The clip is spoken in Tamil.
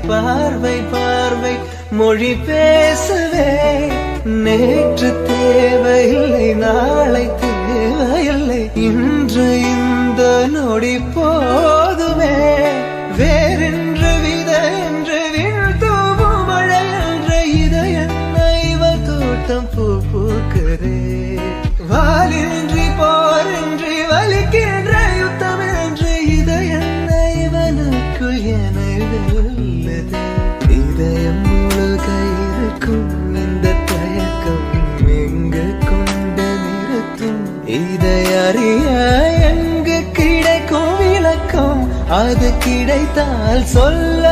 பார்வை பார்வை மொழி பேசவே நேற்று தேவையில்லை நாளை தேவையில்லை இன்று இந்த நொடி போதுமே வேறென்று வித என்று வீழ்த்தூவும் மழை என்ற இதய தோட்டம் பூ பூக்கிறே வாலின்றி போரின்றி வலிக்கின்ற யுத்தம் என்று இதய இவனுக்குள் என வெல்லுது இதயம் முழுக இருக்கும் இந்த தயக்கம் எங்கு கொண்டு நிறுத்தும் இதை அறிய எங்கு கிடைக்கும் விளக்கம் அது கிடைத்தால் சொல்ல